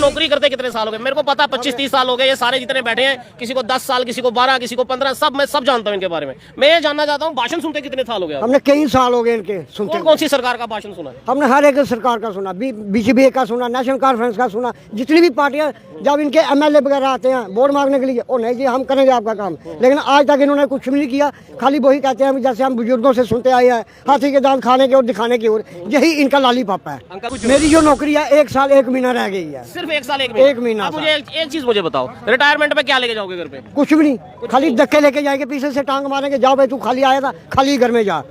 नौकरी करते कितने साल हो गए? मेरे को पता 25-30 साल हो गए। ये सारे जितने बैठे हैं, किसी को 10 साल, किसी को 12, किसी को 15, सब मैं सब जानता हूँ इनके बारे में। मैं ये जानना चाहता हूँ, भाषण सुनते कितने साल हो गए? हमने कई साल हो गए इनके सुनते। कौन सी सरकार का भाषण सुना? हमने हर एक सरकार का सुना, बीजेपी का सुना, नेशनल कॉन्फ्रेंस का सुना, जितनी भी पार्टियां, जब इनके एमएलए वगैरह आते हैं वोट मांगने के लिए, ओ नहीं जी हम करेंगे आपका काम, लेकिन आज तक इन्होंने कुछ भी नहीं किया। खाली वही कहते हैं जैसे हम बुजुर्गों से सुनते आए हैं, हाथी के दांत खाने की और दिखाने की ओर, यही इनका लालीपापा है। मेरी जो नौकरी है 1 साल 1 महीना रह गई है। सिर्फ 1 साल 1 महीना। मुझे एक चीज मुझे बताओ, रिटायरमेंट पे क्या लेके जाओगे घर पे? कुछ भी नहीं, खाली धक्के लेके जाएंगे, पीछे से टांग मारेंगे, जाओ भाई तू खाली आया था, खाली घर में जा,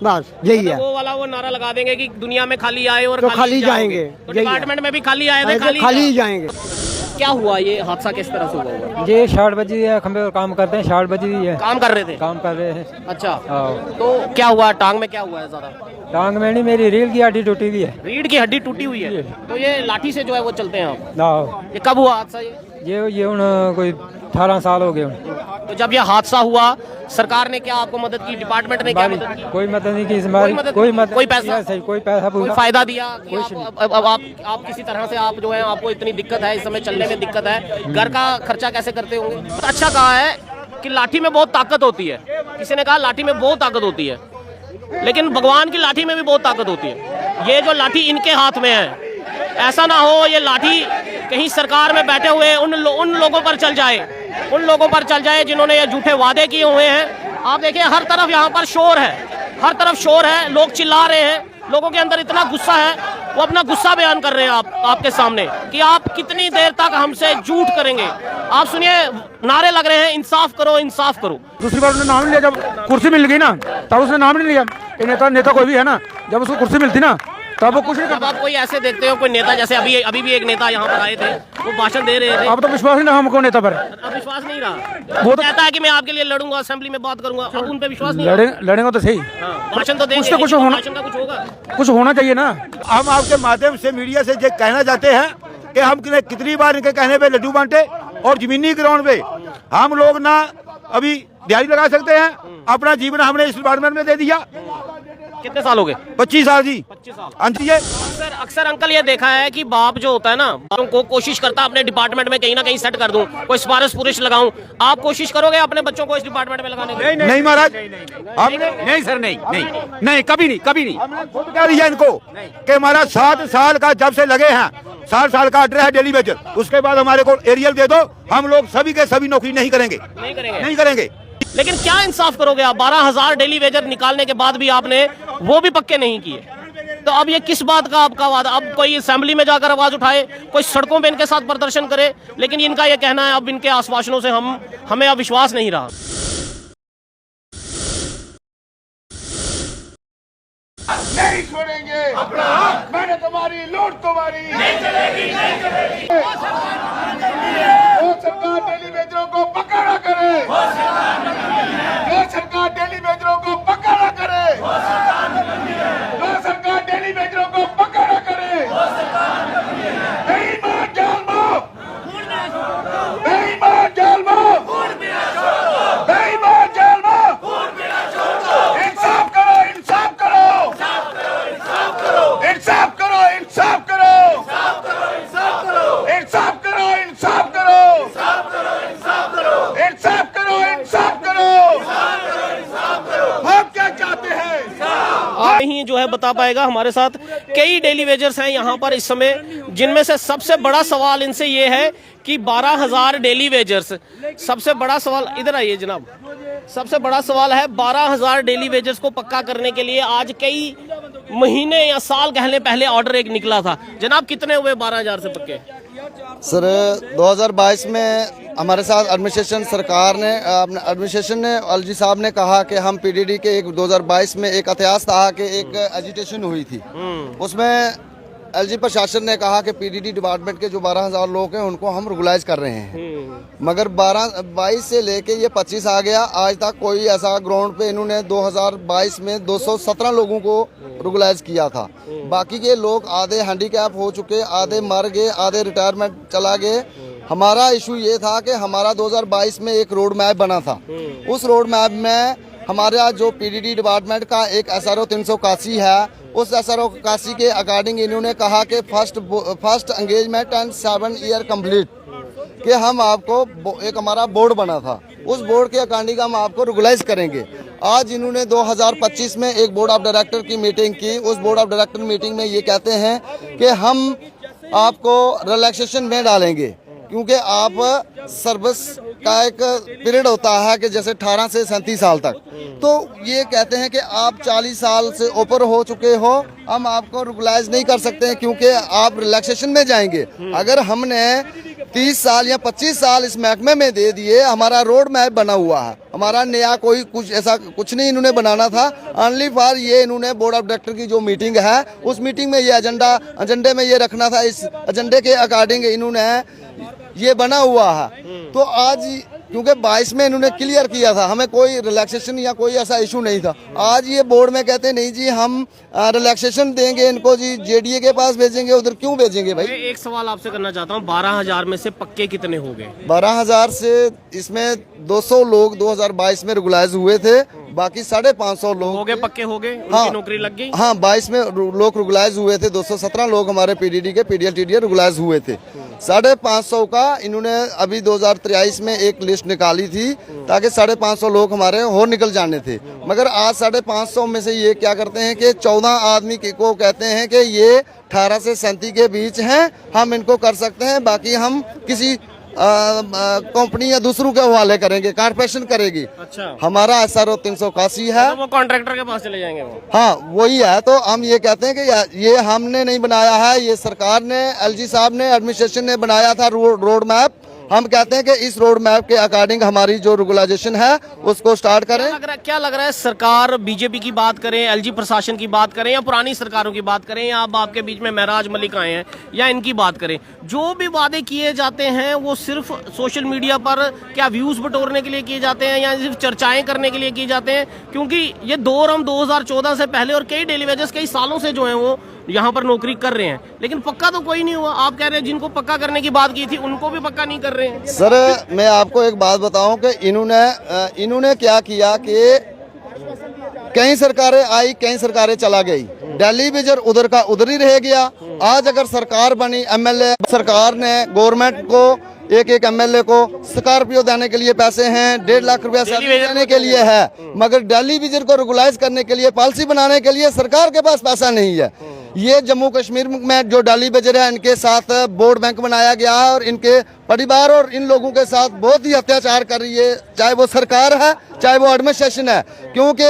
बस यही है। वो वाला वो नारा लगा देंगे कि दुनिया में खाली आए और तो खाली जाएंगे, तो डिपार्टमेंट में भी खाली आए थे, खाली ही जाएंगे। क्या हुआ, ये हादसा किस तरह से हुआ? ये 60 बजे खंबे और काम करते हैं, 60 बजे है काम कर रहे थे? काम कर रहे हैं। अच्छा, तो क्या हुआ टांग में? क्या हुआ है ज्यादा? टांग में नहीं, मेरी रीढ़ की हड्डी टूटी हुई है। रीढ़ की हड्डी टूटी हुई है? तो ये लाठी से जो है वो चलते हैं आप? ना, ये कब हुआ हादसा? ये उन कोई 18 साल हो गए। तो जब ये हादसा हुआ, सरकार ने क्या आपको मदद की? डिपार्टमेंट ने क्या मदद की? कोई मदद नहीं की, कोई पैसा, कोई फायदा दिया? अब आप किसी तरह से आप जो है, आपको इतनी दिक्कत है, इस समय चलने में दिक्कत है, घर का खर्चा कैसे करते होंगे? अच्छा कहा है कि लाठी में बहुत ताकत होती है। किसी ने कहा लाठी में बहुत ताकत होती है, लेकिन भगवान की लाठी में भी बहुत ताकत होती है। ये जो लाठी इनके हाथ में है, ऐसा ना हो ये लाठी कहीं सरकार में बैठे हुए उन लोगों पर चल जाए, जिन्होंने ये झूठे वादे किए हुए हैं। आप देखिए हर तरफ यहाँ पर शोर है, लोग चिल्ला रहे हैं, लोगों के अंदर इतना गुस्सा है, वो अपना गुस्सा बयान कर रहे हैं आपके सामने कि आप कितनी देर तक हमसे झूठ करेंगे। आप सुनिए, नारे लग रहे हैं, इंसाफ करो, इंसाफ करो। दूसरी बार उसने नाम नहीं लिया, जब कुर्सी मिल गई ना तब उसने नाम नहीं लिया। नेता कोई भी है ना, जब उसको कुर्सी मिलती ना तब वो कुछ नहीं करता। आप कोई ऐसे देखते हो कोई नेता, जैसे अभी भी एक नेता यहाँ पर आए थे, वो भाषण दे रहे थे, अब तो विश्वास नहीं ना हमको नेता पर। अब विश्वास नहीं रहा। वो तो कहता है कि मैं आपके लिए लड़ूंगा, असेंबली में बात करूंगा, अब उन पे विश्वास नहीं। लड़ेंगे तो सही, भाषण तो देंगे, कुछ होगा, कुछ होना चाहिए ना। हम आपके माध्यम से मीडिया से कहना चाहते हैं कि हम कितनी बार इनके कहने पे लड्डू बांटे, और जमीनी ग्राउंड पे हम लोग ना अभी दिहाड़ी लगा सकते हैं। अपना जीवन हमने इस डिपार्टमेंट में दे दिया। कितने साल हो गए? 25 साल जी। 25 साल। अक्सर अंकल ये देखा है कि बाप जो होता है ना, को कोशिश करता है अपने डिपार्टमेंट में कहीं ना कहीं सेट कर दूं, कोई सिफारिश पुरिश लगाऊं। आप कोशिश करोगे अपने बच्चों को इस डिपार्टमेंट में लगाने की? नहीं महाराज, नहीं सर, नहीं, कभी नहीं। हमने खुद कह दिया इनको कि हमारा 7 साल का जब से लगे हैं, 7 साल का ऑर्डर है डेली वेजर, उसके बाद हमारे को एरियल दे दो, हम लोग सभी के सभी नौकरी नहीं करेंगे। लेकिन क्या इंसाफ करोगे आप? 12,000 डेली वेजर निकालने के बाद भी आपने वो भी पक्के नहीं किए, तो अब ये किस बात का आपका वादा? अब कोई असेंबली में जाकर आवाज उठाए, कोई सड़कों पे इनके साथ प्रदर्शन करे, लेकिन इनका ये कहना है अब इनके आश्वासनों से हमें अब विश्वास नहीं रहा। नहीं छोड़ेंगे, मैंने तुम्हारी लूट तुम्हारी नहीं चलेगी। वो सरकार डेली वेजरों को पकड़ा करे, जो सरकार डेली वेजरों को पकड़ा करे, जो सरकार डेली वेजरों को पकड़ा करे। बेईमान जालमो, बेईमान जालमो, बेईमान जालमो, इंसाफ करो, इंसाफ करो, इंसाफ करो, इंसाफ करो, इंसाफ करो, इंसाफ करो, इंसाफ करो, इंसाफ करो, इंसाफ करो, इंसाफ करो। हम क्या चाहते हैं? ही जो है बता पाएगा। हमारे साथ कई डेली वेजर्स हैं यहाँ पर इस समय, जिनमें से सबसे बड़ा सवाल इनसे ये है कि 12,000 डेली वेजर्स, सबसे बड़ा सवाल, इधर आइए जनाब, सबसे बड़ा सवाल है 12,000 डेली वेजर्स को पक्का करने के लिए आज कई महीने या साल पहले ऑर्डर एक निकला था। जनाब कितने हुए 12,000 से पक्के? सर 2022 में हमारे साथ एडमिनिस्ट्रेशन ने एलजी साहब ने कहा कि हम पीडीडी के 2022 में एक इतिहास था कि एक एजिटेशन हुई थी, उसमें एलजी प्रशासन ने कहा कि पीडीडी डिपार्टमेंट के जो 12,000 लोग हैं उनको हम रेगुलाइज कर रहे हैं, मगर 22 से लेके ये 25 आ गया, आज तक कोई ऐसा ग्राउंड पे इन्होंने 2022 में 217 लोगों को रेगुलाइज किया था। बाकी के लोग आधे हैंडीकैप हो चुके, आधे मर गए, आधे रिटायरमेंट चला गए। हमारा इशू ये था कि हमारा 2022 में एक रोड मैप बना था, उस रोड मैप में हमारे यहाँ जो पीडीडी डिपार्टमेंट का एक SRO 381 है, उस SRO 81 के अकॉर्डिंग इन्होंने कहा कि first engagement and 7 year complete कि हम आपको एक हमारा बोर्ड बना था, उस बोर्ड के अकॉर्डिंग हम आपको रेगुलाइज करेंगे। आज इन्होंने 2025 में एक बोर्ड ऑफ डायरेक्टर की मीटिंग की। उस बोर्ड ऑफ डायरेक्टर मीटिंग में ये कहते हैं कि हम आपको रिलैक्सेशन में डालेंगे, क्योंकि आप सर्विस का एक पीरियड होता है कि जैसे 18 से 37 साल तक, तो ये कहते हैं कि आप 40 साल से ऊपर हो चुके हो, हम आपको रेगुलाइज नहीं कर सकते हैं क्योंकि आप रिलैक्सेशन में जाएंगे। अगर हमने 30 साल या 25 साल इस महकमे में दे दिए, हमारा रोड मैप बना हुआ है, हमारा नया कोई कुछ ऐसा कुछ नहीं इन्होंने बनाना था। ओनली फॉर ये इन्होंने बोर्ड ऑफ डायरेक्टर की जो मीटिंग है, उस मीटिंग में ये एजेंडे में ये रखना था, इस एजेंडे के अकॉर्डिंग इन्होंने ये बना हुआ है। तो आज क्योंकि 22 में इन्होंने क्लियर किया था, हमें कोई रिलैक्सेशन या कोई ऐसा इशू नहीं था। आज ये बोर्ड में कहते नहीं जी हम रिलैक्सेशन देंगे इनको जी, जेडीए के पास भेजेंगे, उधर क्यों भेजेंगे भाई? एक सवाल आपसे करना चाहता हूँ, 12,000 में से पक्के कितने हो गए? 12,000 से इसमें 200 लोग 2022 में रेगुलाइज हुए थे, बाकी 550 लोग हो गए, पक्के हो गए, हाँ, उनकी नौकरी लग गई। हाँ, 22 में लोग रेगुलाइज हुए थे, 217 लोग हमारे पीडीडी के PDL TDL रेगुलाइज हुए थे। 550 का इन्होंने अभी 2023 में एक लिस्ट निकाली थी ताकि 550 लोग हमारे और निकल जाने थे, मगर आज 550 में से ये क्या करते हैं कि 14 आदमी को कहते हैं कि ये 18 से 37 के बीच हैं, हम इनको कर सकते हैं, बाकी हम किसी कंपनी या दूसरों के हवाले करेंगे, कारपोरेशन करेगी। अच्छा, हमारा SRO 381 है, तो वो कॉन्ट्रैक्टर के पास चले जाएंगे वो। हाँ वही है। तो हम ये कहते हैं कि ये हमने नहीं बनाया है, ये सरकार ने, LG साहब ने, एडमिनिस्ट्रेशन ने बनाया था रोड मैप। हम कहते हैं कि इस रोड मैप के अकॉर्डिंग हमारी जो रेगुलाइजेशन है उसको स्टार्ट करें। क्या लग रहा है सरकार बीजेपी की बात करें, LG प्रशासन की बात करें, या पुरानी सरकारों की बात करें, या अब आपके बीच में महराज मलिक आए हैं, या इनकी बात करें, जो भी वादे किए जाते हैं वो सिर्फ सोशल मीडिया पर क्या व्यूज बटोरने के लिए किए जाते हैं या सिर्फ चर्चाएं करने के लिए किए जाते हैं? क्योंकि ये दौर हम 2014 से पहले और कई डेली वेजेस कई सालों से जो है वो यहाँ पर नौकरी कर रहे हैं, लेकिन पक्का तो कोई नहीं हुआ। आप कह रहे हैं जिनको पक्का करने की बात की थी उनको भी पक्का नहीं कर रहे हैं। सर मैं आपको एक बात बताऊं कि इन्होंने क्या किया कि कई सरकारें आई, कई सरकारें चला गई, दिल्ली विजन उधर का उधर ही रह गया। आज अगर सरकार बनी, MLA सरकार ने गवर्नमेंट को एक MLA को स्कॉर्पियो देने के लिए पैसे हैं, 1.5 लाख रुपया सैलरी देने के लिए है, मगर दिल्ली विजन को रेगुलाइज करने के लिए, पॉलिसी बनाने के लिए सरकार के पास पैसा नहीं है। ये जम्मू कश्मीर में जो डाली बजर है, इनके साथ वोट बैंक बनाया गया है और इनके परिवार और इन लोगों के साथ बहुत ही अत्याचार कर रही है, चाहे वो सरकार है चाहे वो एडमिनिस्ट्रेशन है। क्योंकि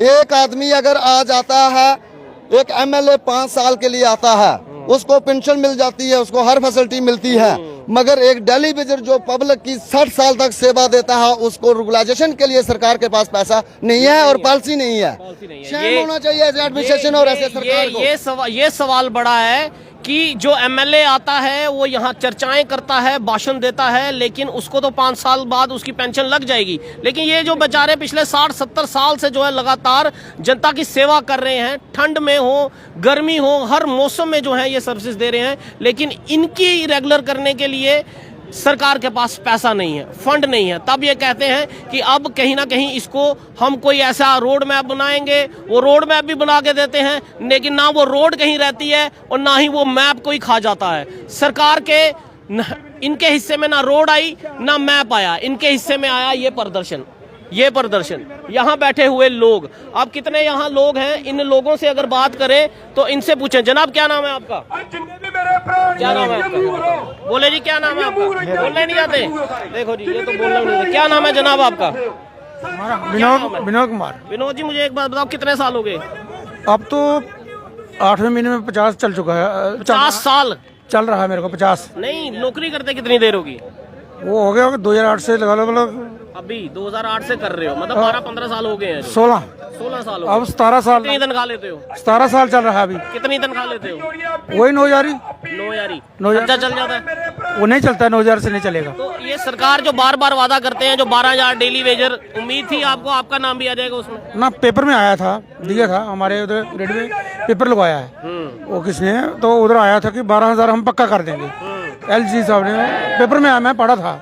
एक आदमी अगर आ जाता है, एक MLA 5 साल के लिए आता है, उसको पेंशन मिल जाती है, उसको हर फैसिलिटी मिलती है, मगर एक दिल्ली विजन जो पब्लिक की 60 साल तक सेवा देता है, उसको रेगुलाइजेशन के लिए सरकार के पास पैसा नहीं है और पॉलिसी नहीं है। शेम होना चाहिए ऐसे एडमिनिस्ट्रेशन और ऐसे सरकार को। ये सवाल बड़ा है कि जो MLA आता है वो यहाँ चर्चाएं करता है, भाषण देता है, लेकिन उसको तो 5 साल बाद उसकी पेंशन लग जाएगी, लेकिन ये जो बेचारे पिछले 60-70 साल से जो है लगातार जनता की सेवा कर रहे हैं, ठंड में हो गर्मी हो हर मौसम में जो है ये सर्विसेज दे रहे हैं, लेकिन इनकी रेगुलर करने के लिए सरकार के पास पैसा नहीं है, फंड नहीं है। तब ये कहते हैं कि अब कहीं ना कहीं इसको हम कोई ऐसा रोड मैप बनाएंगे। वो रोड मैप भी बना के देते हैं, लेकिन ना वो रोड कहीं रहती है और ना ही वो मैप कोई खा जाता है। सरकार के इनके हिस्से में ना रोड आई ना मैप आया, इनके हिस्से में आया ये प्रदर्शन। यहाँ बैठे हुए लोग, अब कितने यहाँ लोग हैं, इन लोगों से अगर बात करें तो इनसे पूछें, जनाब क्या नाम है आपका? क्या नाम है आपका? बोले जी क्या नाम है आपका? बोलने नहीं आते? देखो जी ये तो बोलना नहीं आते। क्या नाम है जनाब आपका? विनोद कुमार। विनोद जी मुझे एक बात बताओ, कितने साल हो गए? अब तो 8वें महीने में 50 चल चुका है। 50 साल चल रहा है मेरे को। 50 नहीं, नौकरी करते कितनी देर होगी? वो हो गया 2008 से लगा लो, मतलब अभी 2008 से कर रहे हो, मतलब 12-15 साल हो गए हैं। 16 साल हो अब 17 साल। कितनी तनख्वाह लेते हो? 17 साल चल रहा है अभी। कितनी तनख्वाह लेते हो? वही 9,000 ही। 9,000 खर्चा चल जाता है? वो नहीं चलता है, 9,000 से नहीं चलेगा। तो ये सरकार जो बार बार वादा करते हैं, जो 12,000 डेली वेजर, उम्मीद थी आपको आपका नाम भी आ जाएगा उसमें? ना, पेपर में आया था, दिया था हमारे उधर रेडियो में पेपर लगवाया है वो किसने, तो उधर आया था कि 12,000 हम पक्का कर देंगे। LG साहब ने पेपर में आया, मैं पढ़ा था।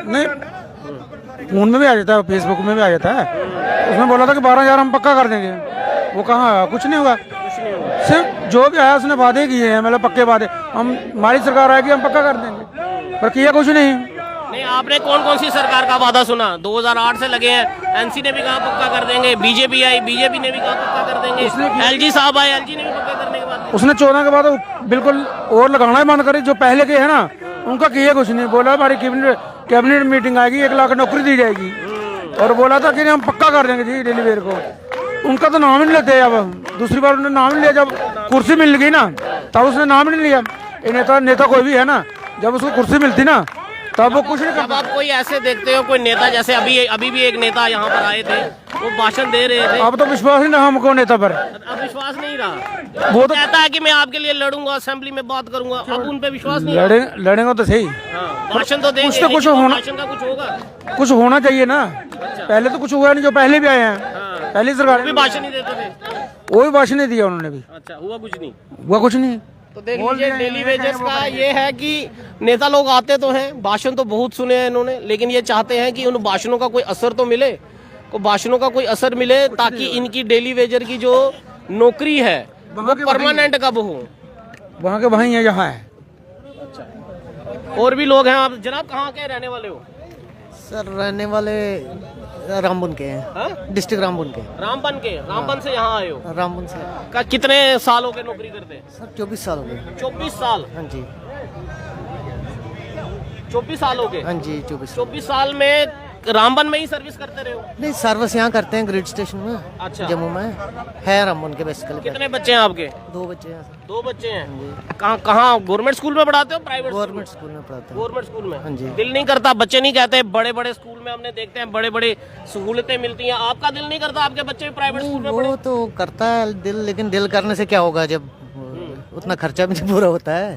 नहीं, फोन में भी आ जाता है, फेसबुक में भी आ जाता है। उसने बोला था कि 12,000 हम पक्का कर देंगे। वो कहाँ आया? कुछ नहीं हुआ। सिर्फ जो भी आया उसने वादे किए हैं, मतलब पक्के वादे। हमारी सरकार आएगी हम पक्का कर देंगे, पर किया कुछ नहीं। नहीं, आपने कौन कौन सी सरकार का वादा सुना? 2008 से लगे हैं, एनसी ने भी कहा पक्का कर देंगे, बीजेपी आई, बीजेपी ने भी कहा पक्का कर देंगे, एलजी साहब आए, एलजी ने भी पक्का करने के बाद उसने 14 के बाद बिल्कुल और लगाना ही बंद करे। जो पहले के है ना, उनका किया कुछ नहीं। बोला हमारी कैबिनेट मीटिंग आएगी, 1 लाख नौकरी दी जाएगी, और बोला था कि हम पक्का कर देंगे जी डेली वेयर को। उनका तो नाम ही नहीं लेते। अब दूसरी बार उन्होंने नाम नहीं लिया, जब कुर्सी मिल गई ना तब उसने नाम नहीं लिया। ये नेता कोई भी है ना, जब उसको कुर्सी मिलती ना तब वो कुछ नहीं जब आप कोई ऐसे देखते हो, कोई नेता, जैसे अभी भी एक नेता यहाँ पर आए थे, वो भाषण दे रहे थे, अब तो विश्वास ही ना हमको नेता पर। अब विश्वास नहीं रहा। वो तो कहता है कि मैं आपके लिए लड़ूंगा, असेंबली में बात करूंगा, अब उन पे विश्वास नहीं लड़ेंगे तो सही। हाँ, भाषण तो देंगे, कुछ लेकिन होना, भाषण का कुछ होगा, कुछ होना चाहिए ना। पहले तो कुछ हुआ नहीं, जो पहले भी आए हैं, पहली सरकार भी भाषण नहीं देते थे, वो भी भाषण नहीं दिया उन्होंने भी। अच्छा, हुआ कुछ नहीं, हुआ कुछ नहीं। तो देख लीजिए, डेली वेजेस का ये है कि नेता लोग आते तो हैं, भाषण तो बहुत सुने हैं इन्होंने, लेकिन ये चाहते हैं कि उन भाषणों का कोई असर तो मिले, को भाषणों का कोई असर मिले, ताकि इनकी डेली वेजर की जो नौकरी है वो परमानेंट कब हो। वहाँ के वहीं है, यहाँ है। और भी लोग हैं। आप जनाब कहाँ के रहने वाले हो? सर रहने वाले रामबन के हैं। हाँ? डिस्ट्रिक्ट रामबन के। रामबन से यहाँ आए हो? रामबन से। का कितने साल हो गए नौकरी करते हैं? सर 24 साल हो गए। 24 साल? हाँ जी, 24 साल हो गए। हाँ जी, 24 साल में रामबन में ही सर्विस करते रहे हो? नहीं, सर्विस यहाँ करते हैं ग्रिड स्टेशन में। अच्छा। जम्मू में है रामबन के बेसिकली। कितने बच्चे हैं आपके? 2 बच्चे हैं। 2 बच्चे हैं। कहाँ गवर्नमेंट स्कूल में पढ़ाते हो, प्राइवेट? गवर्नमेंट स्कूल में पढ़ाते हैं। गवर्नमेंट स्कूल में? हाँ जी। दिल नहीं करता? बच्चे नहीं कहते बड़े बड़े स्कूल में हमने देखते हैं बड़े बड़े सहूलतें मिलती हैं, आपका दिल नहीं करता आपके बच्चे प्राइवेट स्कूल में पढ़े? वो तो करता है दिल, लेकिन दिल करने से क्या होगा जब उतना खर्चा भी नहीं पूरा होता है।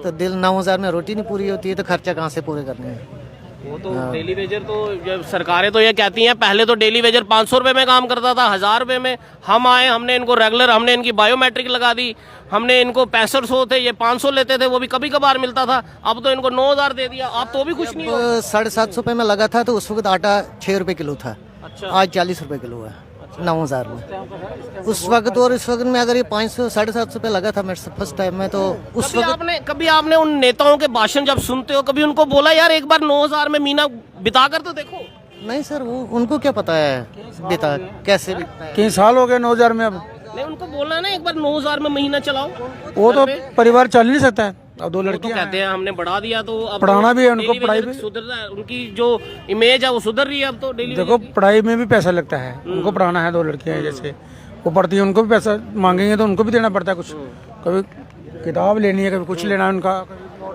तो दिल 9,000 में रोटी नहीं पूरी होती है, तो खर्चा कहाँ से पूरे करने हैं। वो तो डेली वेजर तो जब सरकारें तो ये कहती हैं, पहले तो डेली वेजर 500 रुपये में काम करता था, 1000 रुपये में। हम आए, हमने इनको रेगुलर, हमने इनकी बायोमेट्रिक लगा दी, हमने इनको 6500 थे, ये 500 लेते थे, वो भी कभी कभार मिलता था। अब तो इनको 9,000 दे दिया, आप तो भी खुश नहीं हो? 750 रुपये में लगा था, तो उस वक्त आटा 6 रुपये किलो था। अच्छा। आज 40 रुपये किलो है। 9,000 में उस वक्त, और इस वक्त में अगर ये 500 750 रुपये लगा था मेरे फर्स्ट टाइम में, तो उस वक्त कभी आपने उन नेताओं के भाषण जब सुनते हो, कभी उनको बोला यार एक बार 9,000 में महीना बिता कर तो देखो? नहीं सर, वो उनको क्या पता है बिता कैसे बिता है। कई साल हो गए 9,000 में। अब नहीं, उनको बोलना है ना एक बार 9,000 में महीना चलाओ। वो तो परिवार चल नहीं सकता है। अब 2 तो लड़कियां कहते हैं हमने बढ़ा दिया, तो अब पढ़ाना भी है उनको, डेली पढ़ाई वेजर भी सुधर रहा है, उनकी जो इमेज है वो सुधर रही है अब तो डेली देखो, पढ़ाई में भी पैसा लगता है। उनको पढ़ाना है, 2 लड़कियां हैं जैसे, वो पढ़ती है, उनको भी पैसा मांगेंगे तो उनको भी देना पड़ता है कुछ। कभी किताब लेनी है, कभी कुछ लेना है उनका।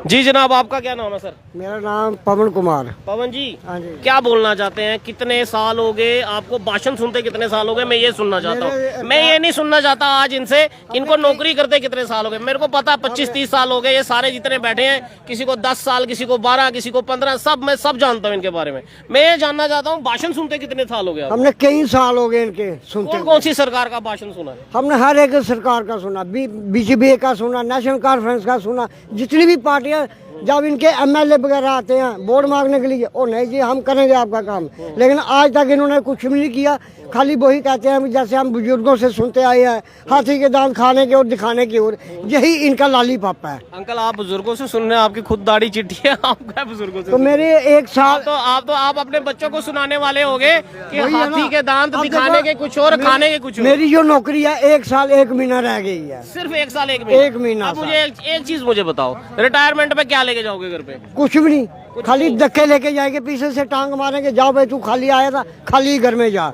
जी जनाब, आपका क्या नाम है सर? मेरा नाम पवन कुमार। पवन जी, हाँ जी। क्या बोलना चाहते हैं? कितने साल हो गए आपको भाषण सुनते? कितने साल हो गए? मैं ये सुनना चाहता हूँ। मैं ये नहीं सुनना चाहता आज इनसे इनको नौकरी करते कितने साल हो गए। मेरे को पता 25-30 साल हो गए। ये सारे जितने बैठे हैं, किसी को 10 साल, किसी को 12, किसी को 15, सब मैं सब जानता हूँ इनके बारे में। मैं ये जानना चाहता हूँ भाषण सुनते कितने साल हो गए? हमने कई साल हो गए इनके सुनते। कौन सी सरकार का भाषण सुना है? हमने हर एक सरकार का सुना, बीजेपी का सुना, नेशनल कॉन्फ्रेंस का सुना, जितनी भी पार्टियां, जब इनके एमएलए वगैरह आते हैं वोट मांगने के लिए, ओ नहीं जी हम करेंगे आपका काम, लेकिन आज तक इन्होंने कुछ भी नहीं किया। खाली वही कहते हैं जैसे हम बुजुर्गों से सुनते आए हैं, हाथी के दांत खाने की और दिखाने की ओर, यही इनका लाली पापा है। अंकल, आप बुजुर्गों से सुन रहे हैं, आपकी खुद दाढ़ी चिट्ठी है, आप क्या बुजुर्गों से? तो मेरे 1 साल आप अपने बच्चों को सुनाने वाले होंगे कि वही है ना। हाथी के दांत अब दिखाने देखो, के कुछ और, खाने के कुछ और। मेरी जो नौकरी है 1 साल 1 महीना रह गई है। सिर्फ 1 साल 1 महीना? 1 महीना। अब मुझे एक चीज मुझे बताओ, रिटायरमेंट पे क्या लेके जाओगे घर पे? कुछ भी नहीं, खाली धक्के लेके जाएंगे, पीछे से टांग मारेंगे, जाओ भाई तू खाली आया था, खाली घर में जा,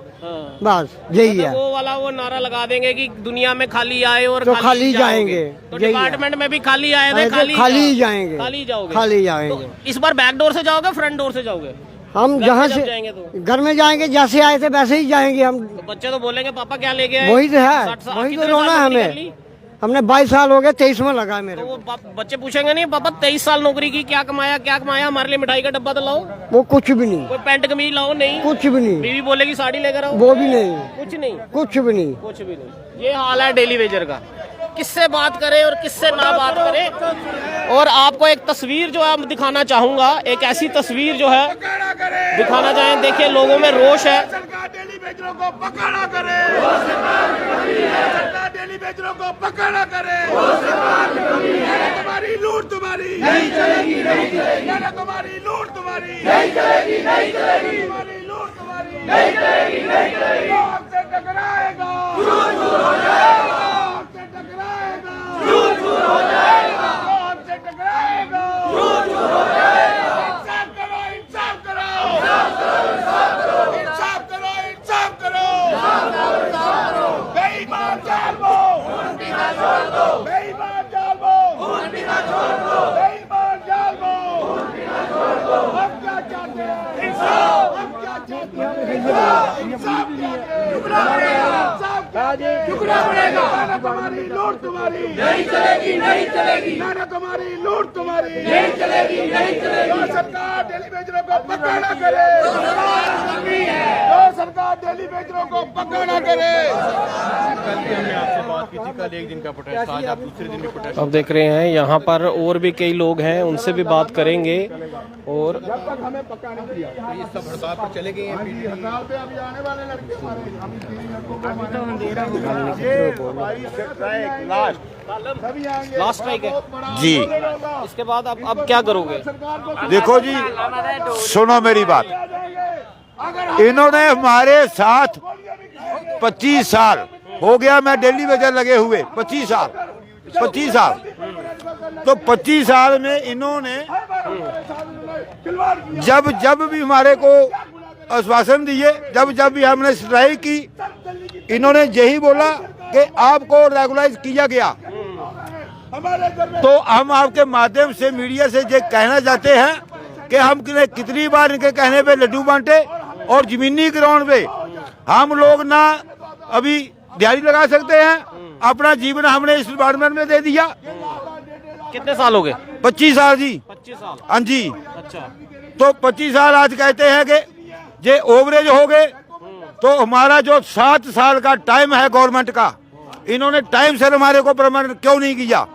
बस यही है। वो वाला वो नारा लगा देंगे कि दुनिया में खाली आए और तो खाली जाएंगे। तो यही है। डिपार्टमेंट में भी खाली आए थे, खाली जाएंगे, खाली जाओगे, खाली जाएंगे। तो इस बार बैक डोर से जाओगे, फ्रंट डोर से जाओगे? हम जहाँ से जाएंगे तो घर में जाएंगे, जैसे आए थे वैसे ही जाएंगे हम। तो बच्चे तो बोलेंगे पापा क्या लेके आए? वही तो है, 60 साल, वही तो कितने रोना है साल नौकरी कर हमें। ली? हमने 22 साल हो गए, 23वां लगा है मेरे तो को। वो बच्चे पूछेंगे नहीं पापा 23 साल नौकरी की, क्या कमाया क्या कमाया, हमारे लिए मिठाई का डब्बा तो लाओ? वो कुछ भी नहीं, कोई पैंट कमीज लाओ? नहीं। कुछ भी नहीं, बीवी बोलेगी साड़ी लेकर आओ? वो भी नहीं, कुछ नहीं, कुछ भी नहीं। कुछ भी नहीं। ये हाल है डेली वेजर का। किससे बात करें और किससे ना बात करें। और आपको एक तस्वीर जो है दिखाना चाहूंगा, एक ऐसी तस्वीर जो है दिखाना चाहें। देखिए लोगों में रोष है, बेचरों को पक्का ना करे, सरकार डेली बेचरों को पक्का ना करे, तुम्हारी लूट तुम्हारी नहीं चलेगी, नहीं चलेगी, तुम्हारी लूट तुम्हारी नहीं चलेगी, नहीं चलेगी, तुम्हारी लूट तुम्हारी नहीं चलेगी, नहीं चलेगी, हमसे टकराएगा, चूर चूर हो जाएगा, हमसे टकराएगा, चूर चूर हो जाएगा, हमसे टकराएगा, चूर चूर हो जाएगा, इंसाफ करो, इंसाफ करो, इंसाफ करो, इंसाफ करो, इंसाफ करो, इंसाफ करो, बेईमान जालमो, उनका छोड़ दो, बेईमान जालमो, उनका छोड़ दो, बेईमान जालमो, उनका छोड़ दो, हम क्या चाहते हैं? इंसाफ, हम क्या चाहते हैं? इंसाफ, इंसाफ चाहते हैं, झुकना पड़ेगा, इंसाफ झुकना पड़ेगा, ना तुम्हारी लूट तुम्हारी नहीं चलेगी, नहीं चलेगी, ना तुम्हारी लूट तुम्हारी नहीं चलेगी, नहीं चलेगी, जो सरकार डेली बेचरों को पक्का ना करे, जो सरकार डेली बेचरों को पक्का ना करे। अब देख रहे हैं यहाँ पर और भी कई लोग हैं, उनसे भी बात करेंगे। और जब तक हमें पक्का नहीं किया ये सब हड़ताल पर चले गए हैं, हड़ताल पे अभी आने वाले लड़के हमारे अभी 3 लड़कों को हमारे लास्ट स्ट्राइक है जी। इसके बाद अब क्या करोगे? देखो जी, सुनो मेरी बात, इन्होंने हमारे साथ 25 साल हो गया, मैं डेली वेजर लगे हुए 25 साल, 25 साल, तो 25 साल में इन्होंने जब जब भी हमारे को आश्वासन दिए, जब जब भी हमने स्ट्राइक की, इन्होंने यही बोला कि आपको रेगुलाइज किया गया। तो हम आपके माध्यम से मीडिया से ये कहना चाहते हैं कि हम कितनी बार इनके कहने पे लड्डू बांटे, और जमीनी ग्राउंड पे हम लोग ना अभी दिहाड़ी लगा सकते हैं, अपना जीवन हमने इस डिपार्टमेंट में दे दिया। कितने साल हो गए? 25 साल जी। 25 साल? हाँ जी। अच्छा, तो 25 साल आज कहते हैं कि ये ओवरेज हो गए, तो हमारा जो 7 साल का टाइम है गवर्नमेंट का, इन्होंने टाइम से हमारे को परमानेंट क्यों नहीं किया?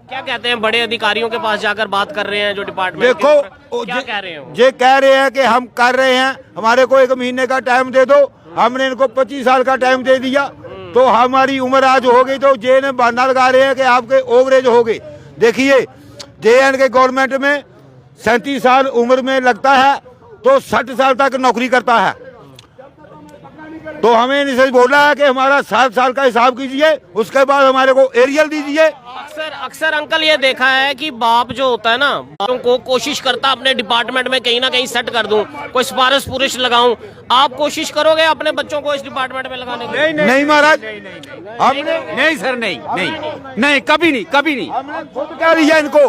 क्या कहते हैं? बड़े अधिकारियों के पास जाकर बात कर रहे हैं जो डिपार्टमेंट देखो, क्या कह रहे हैं? ये कह रहे हैं कि हम कर रहे हैं, हमारे को 1 महीने का टाइम दे दो। हमने इनको 25 साल का टाइम दे दिया, तो हमारी उम्र आज हो गई, तो जे ने बहाना लगा रहे हैं कि आपके ओवरेज हो गए। देखिए, JN के गवर्नमेंट में 37 साल उम्र में लगता है, तो 60 साल तक नौकरी करता है। तो हमें इनसे बोला है कि हमारा 7 साल का हिसाब कीजिए, उसके बाद हमारे को एरियल दीजिए। अक्सर अंकल ये देखा है कि बाप जो होता है ना, बापों को कोशिश करता अपने डिपार्टमेंट में कहीं ना कहीं सेट कर दूं, कोई सिफारिश पुरिश लगाऊं। आप कोशिश करोगे अपने बच्चों को इस डिपार्टमेंट में लगाने की? नहीं महाराज, हमने नहीं सर, नहीं नहीं नहीं, कभी नहीं, कभी नहीं। हमने खुद कह दिया इनको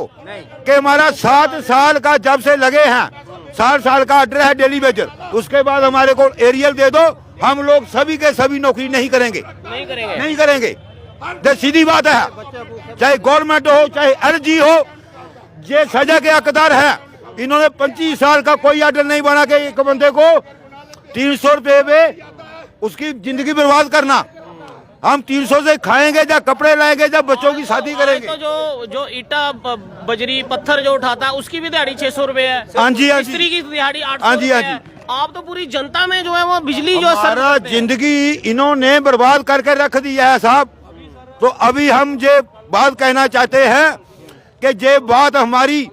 कि हमारा 7 साल का जब से लगे हैं, 7 साल का ऑर्डर है डेली वेजर, उसके बाद हमारे को एरियल दे दो। हम लोग सभी के सभी नौकरी नहीं करेंगे, नहीं करेंगे। ये सीधी बात है, चाहे गवर्नमेंट हो चाहे LG हो, ये सजा के हकदार है। इन्होंने 25 साल का कोई ऑर्डर नहीं बना के एक बंदे को 300 रुपए में उसकी जिंदगी बर्बाद करना। हम 300 से खाएंगे, जब कपड़े लाएंगे, जब बच्चों की शादी करेंगे। तो जो ईटा बजरी पत्थर जो उठाता है उसकी भी दिहाड़ी 600 रुपए है। हाँ जी, हाँ मिस्त्री की दिहाड़ी 800 हाँ जी, हाँ रुपए है। जी। आप तो पूरी जनता में जो है वो बिजली जो सारा जिंदगी इन्होंने बर्बाद करके रख दिया है साहब। तो अभी हम ये बात कहना चाहते हैं कि ये बात हमारी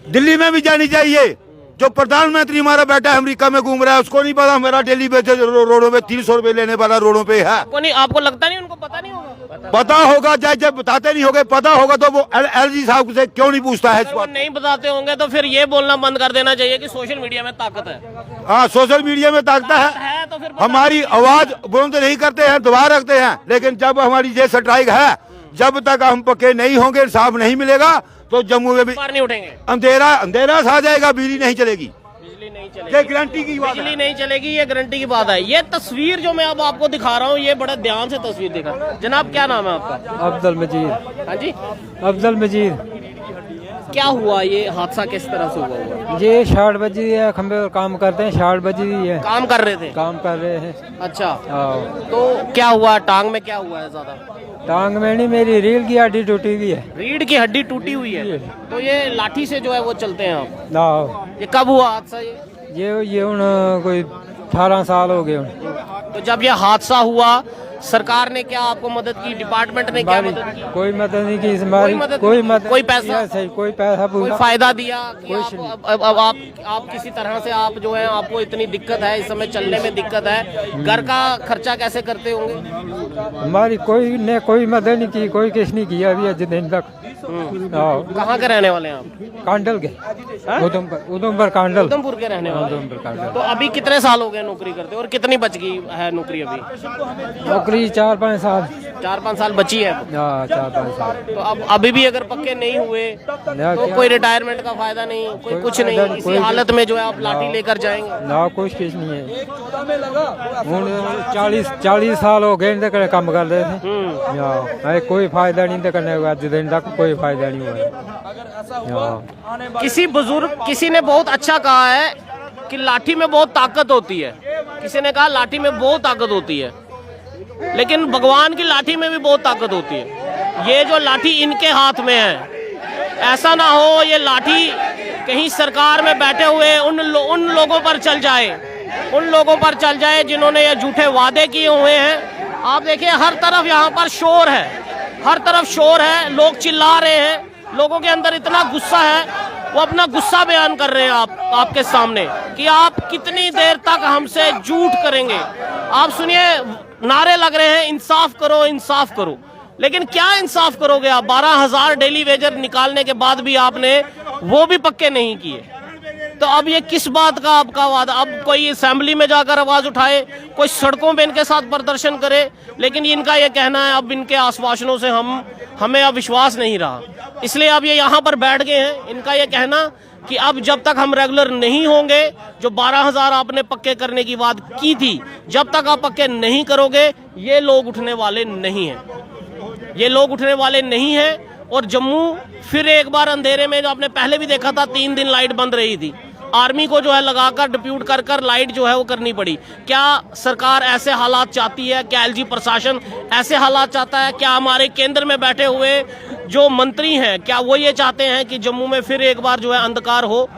दिल्ली में भी जानी चाहिए। जो प्रधानमंत्री हमारा बैठा है अमेरिका में घूम रहा है, उसको नहीं पता हमारा डेली वेजेस रोडों पे 300 रुपए लेने वाला रोडों पे है। आपको लगता नहीं उनको पता नहीं होगा? पता होगा, जब बताते नहीं होगे, पता होगा तो वो LG साहब से क्यों नहीं पूछता है इस बात? नहीं बताते होंगे तो फिर ये बोलना बंद कर देना चाहिए कि सोशल मीडिया में ताकत है। हाँ, सोशल मीडिया में ताकत है, तो फिर हमारी आवाज बुलंद नहीं करते हैं, दबा रखते हैं। लेकिन जब हमारी ये स्ट्राइक है, जब तक हम पक्के नहीं होंगे, इंसाफ नहीं मिलेगा, तो जम्मू में भी नहीं उठेंगे, अंधेरा छा जाएगा, बिजली नहीं चलेगी। बिजली नहीं चलेगी, ये गारंटी की बात है। बिजली नहीं चलेगी, ये गारंटी की बात है। ये तस्वीर जो मैं अब आपको दिखा रहा हूँ, ये बड़ा ध्यान से तस्वीर दिखा। जनाब, क्या नाम है आपका? अब्दुल मजीद। हाँ जी, अब्दुल मजीद। क्या हुआ, ये हादसा किस तरह से हुआ? ये 60 बजी है, खंबे और काम करते हैं, 60 बजी है। काम कर रहे थे? काम कर रहे हैं। अच्छा, तो क्या हुआ? टांग में क्या हुआ है ज्यादा? टांग में नहीं, मेरी रीढ़ की हड्डी टूटी हुई है। रीढ़ की हड्डी टूटी हुई है? तो ये लाठी से जो है वो चलते हैं आप? ना, ये कब हुआ हादसा? ये उन कोई 18 साल हो गए उन्हें। तो जब ये हादसा हुआ सरकार ने क्या आपको मदद की, डिपार्टमेंट ने क्या मदद की? कोई मदद नहीं की, कोई पैसा कोई पैसा कोई फायदा दिया कि अब आप किसी तरह से आप जो है आपको इतनी दिक्कत है, इस समय चलने में दिक्कत है, घर का खर्चा कैसे करते होंगे? हमारी कोई मदद नहीं की, कोई किस नहीं किया अभी आज दिन तक। कहाँ के रहने वाले हैं आप? कांडल के, उधमपुर कांडल, उधमपुर के रहने वाले। तो अभी कितने साल हो गए नौकरी करते और कितनी बच गई है नौकरी? अभी नौकरी 4-5 साल, 4-5 साल बची है। 4-5 साल। तो अब अभी भी अगर पक्के नहीं हुए तो कोई रिटायरमेंट का फायदा नहीं, कोई कुछ नहीं, इसी हालत में जो है आप लाठी लेकर जाएंगे ना, कुछ नहीं है। 40 साल हो गए इनके काम कर रहे थे, कोई फायदा नहीं करने का, आज दिन तक कोई फायदा नहीं हुआ। किसी बुजुर्ग किसी ने बहुत अच्छा कहा है कि लाठी में बहुत ताकत होती है, किसी ने कहा लाठी में बहुत ताकत होती है, लेकिन भगवान की लाठी में भी बहुत ताकत होती है। ये जो लाठी इनके हाथ में है, ऐसा ना हो ये लाठी कहीं सरकार में बैठे हुए उन लोगों पर चल जाए, उन लोगों पर चल जाए जिन्होंने ये झूठे वादे किए हुए हैं। आप देखिए हर तरफ यहाँ पर शोर है, हर तरफ शोर है, लोग चिल्ला रहे हैं, लोगों के अंदर इतना गुस्सा है, वो अपना गुस्सा बयान कर रहे हैं आपके सामने कि आप कितनी देर तक हमसे झूठ करेंगे। आप सुनिए, नारे लग रहे हैं इंसाफ करो, इंसाफ करो, लेकिन क्या इंसाफ करोगे आप? 12,000 डेली वेजर निकालने के बाद भी आपने वो भी पक्के नहीं किए। तो अब ये किस बात का आपका वादा? अब कोई असेंबली में जाकर आवाज उठाए, कोई सड़कों पे इनके साथ प्रदर्शन करे, लेकिन इनका ये कहना है अब इनके आश्वासनों से हमें अब विश्वास नहीं रहा, इसलिए अब ये यहाँ पर बैठ गए हैं। इनका ये कहना कि अब जब तक हम रेगुलर नहीं होंगे, जो 12,000 आपने पक्के करने की बात की थी, जब तक आप पक्के नहीं करोगे ये लोग उठने वाले नहीं हैं, ये लोग उठने वाले नहीं हैं। और जम्मू फिर एक बार अंधेरे में, जो आपने पहले भी देखा था 3 दिन लाइट बंद रही थी, आर्मी को जो है लगाकर डिप्यूट कर लाइट जो है वो करनी पड़ी। क्या सरकार ऐसे हालात चाहती है? क्या एलजी प्रशासन ऐसे हालात चाहता है? क्या हमारे केंद्र में बैठे हुए जो मंत्री हैं, क्या वो ये चाहते हैं कि जम्मू में फिर एक बार जो है अंधकार हो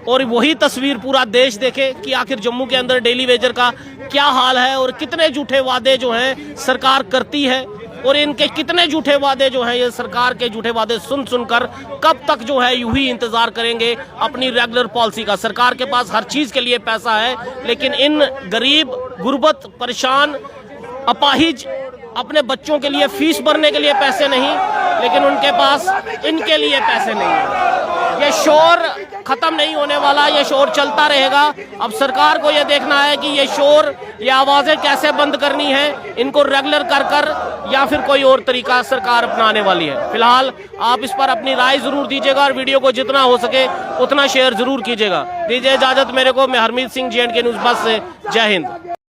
और वही तस्वीर पूरा देश देखे कि आखिर जम्मू के अंदर डेली वेजर का क्या हाल है और कितने झूठे वादे जो हैं सरकार करती है, और इनके कितने झूठे वादे जो हैं, ये सरकार के झूठे वादे सुनकर कब तक जो है यूं ही इंतजार करेंगे अपनी रेगुलर पॉलिसी का? सरकार के पास हर चीज के लिए पैसा है, लेकिन इन गरीब, गुर्बत, परेशान, अपाहिज अपने बच्चों के लिए फीस भरने के लिए पैसे नहीं, लेकिन उनके पास इनके लिए पैसे नहीं है। ये शोर खत्म नहीं होने वाला, ये शोर चलता रहेगा। अब सरकार को ये देखना है कि ये शोर, ये आवाजें कैसे बंद करनी है, इनको रेगुलर कर या फिर कोई और तरीका सरकार अपनाने वाली है। फिलहाल आप इस पर अपनी राय जरूर दीजिएगा और वीडियो को जितना हो सके उतना शेयर जरूर कीजिएगा। दीजिए इजाजत मेरे को, मैं हरमीत सिंह, JNK न्यूज़ बस से। जय हिंद।